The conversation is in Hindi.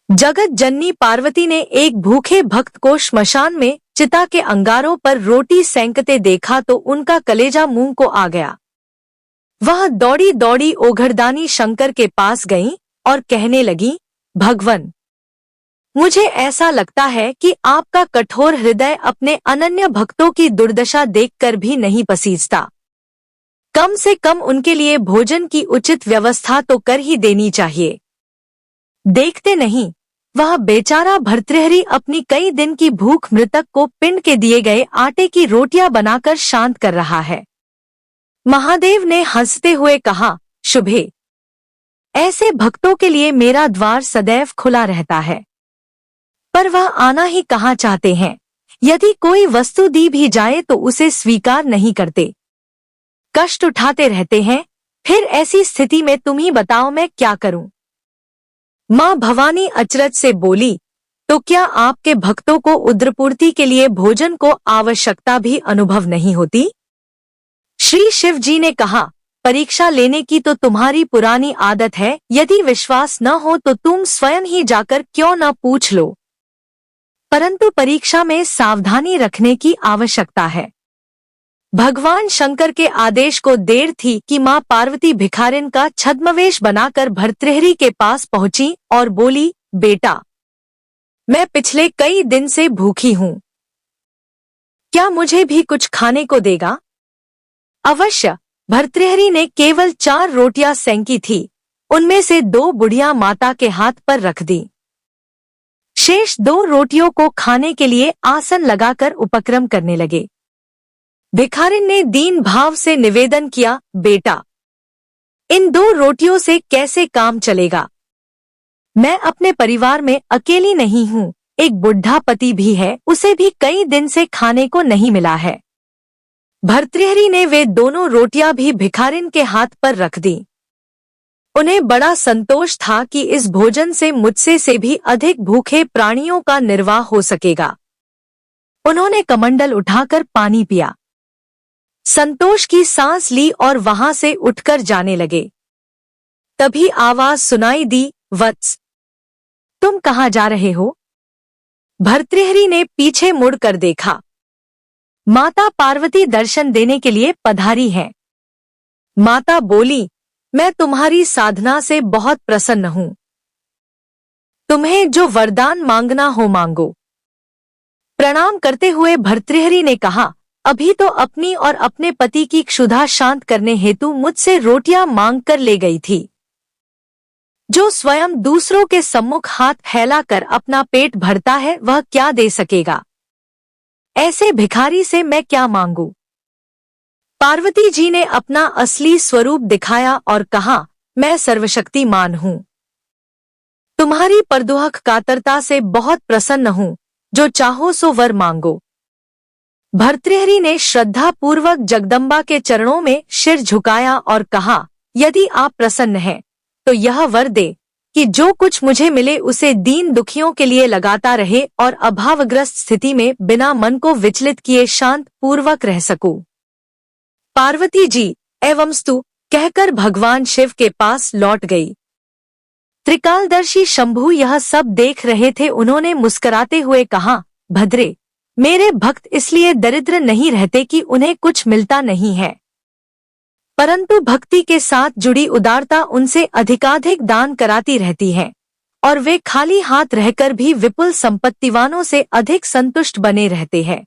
जगत जननी पार्वती ने एक भूखे भक्त को श्मशान में चिता के अंगारों पर रोटी सेंकते देखा तो उनका कलेजा मुंह को आ गया। वह दौड़ी दौड़ी ओघरदानी शंकर के पास गईं और कहने लगी, भगवन, मुझे ऐसा लगता है कि आपका कठोर हृदय अपने अनन्य भक्तों की दुर्दशा देखकर भी नहीं पसीजता। कम से कम उनके लिए भोजन की उचित व्यवस्था तो कर ही देनी चाहिए। देखते नहीं, वह बेचारा भर्तृहरि अपनी कई दिन की भूख मृतक को पिंड के दिए गए आटे की रोटियां बनाकर शांत कर रहा है। महादेव ने हंसते हुए कहा, शुभे, ऐसे भक्तों के लिए मेरा द्वार सदैव खुला रहता है, पर वह आना ही कहाँ चाहते हैं। यदि कोई वस्तु दी भी जाए तो उसे स्वीकार नहीं करते, कष्ट उठाते रहते हैं। फिर ऐसी स्थिति में तुम ही बताओ मैं क्या करूं। माँ भवानी अचरज से बोली, तो क्या आपके भक्तों को उद्रपूर्ति के लिए भोजन को आवश्यकता भी अनुभव नहीं होती? श्री शिव जी ने कहा, परीक्षा लेने की तो तुम्हारी पुरानी आदत है। यदि विश्वास न हो तो तुम स्वयं ही जाकर क्यों न पूछ लो, परंतु परीक्षा में सावधानी रखने की आवश्यकता है। भगवान शंकर के आदेश को देर थी कि माँ पार्वती भिखारिन का छद्मवेश बनाकर भर्तृहरि के पास पहुंची और बोली, बेटा, मैं पिछले कई दिन से भूखी हूँ, क्या मुझे भी कुछ खाने को देगा? अवश्य। भर्तृहरि ने केवल 4 रोटियां सेंकी थी, उनमें से 2 बुढ़िया माता के हाथ पर रख दी। शेष 2 रोटियों को खाने के लिए आसन लगाकर उपक्रम करने लगे। भिखारिन ने दीन भाव से निवेदन किया, बेटा, इन 2 रोटियों से कैसे काम चलेगा? मैं अपने परिवार में अकेली नहीं हूँ, एक बुढ़ा पति भी है, उसे भी कई दिन से खाने को नहीं मिला है। भर्तृहरि ने वे दोनों रोटियां भी भिखारिन के हाथ पर रख दी। उन्हें बड़ा संतोष था कि इस भोजन से मुझसे से भी अधिक भूखे प्राणियों का निर्वाह हो सकेगा। उन्होंने कमंडल उठाकर पानी पिया, संतोष की सांस ली और वहां से उठकर जाने लगे। तभी आवाज सुनाई दी, वत्स, तुम कहाँ जा रहे हो? भर्तृहरि ने पीछे मुड़कर देखा, माता पार्वती दर्शन देने के लिए पधारी हैं। माता बोली, मैं तुम्हारी साधना से बहुत प्रसन्न हूँ, तुम्हें जो वरदान मांगना हो मांगो। प्रणाम करते हुए भर्तृहरि ने कहा, अभी तो अपनी और अपने पति की क्षुधा शांत करने हेतु मुझसे रोटियां मांग कर ले गई थी। जो स्वयं दूसरों के सम्मुख हाथ फैलाकर अपना पेट भरता है वह क्या दे सकेगा? ऐसे भिखारी से मैं क्या मांगू? पार्वती जी ने अपना असली स्वरूप दिखाया और कहा, मैं सर्वशक्तिमान हूँ, तुम्हारी परदुहक कातरता से बहुत प्रसन्न हूँ, जो चाहो सो वर मांगो। भर्तृहरि ने श्रद्धा पूर्वक जगदम्बा के चरणों में सिर झुकाया और कहा, यदि आप प्रसन्न हैं तो यह वर दे कि जो कुछ मुझे मिले उसे दीन दुखियों के लिए लगाता रहे और अभावग्रस्त स्थिति में बिना मन को विचलित किए शांत पूर्वक रह सकूं। पार्वती जी एवंस्तु कहकर भगवान शिव के पास लौट गई। त्रिकालदर्शी शंभु यह सब देख रहे थे। उन्होंने मुस्कुराते हुए कहा, भद्रे, मेरे भक्त इसलिए दरिद्र नहीं रहते कि उन्हें कुछ मिलता नहीं है, परंतु भक्ति के साथ जुड़ी उदारता उनसे अधिकाधिक दान कराती रहती है और वे खाली हाथ रहकर भी विपुल संपत्तिवानों से अधिक संतुष्ट बने रहते हैं।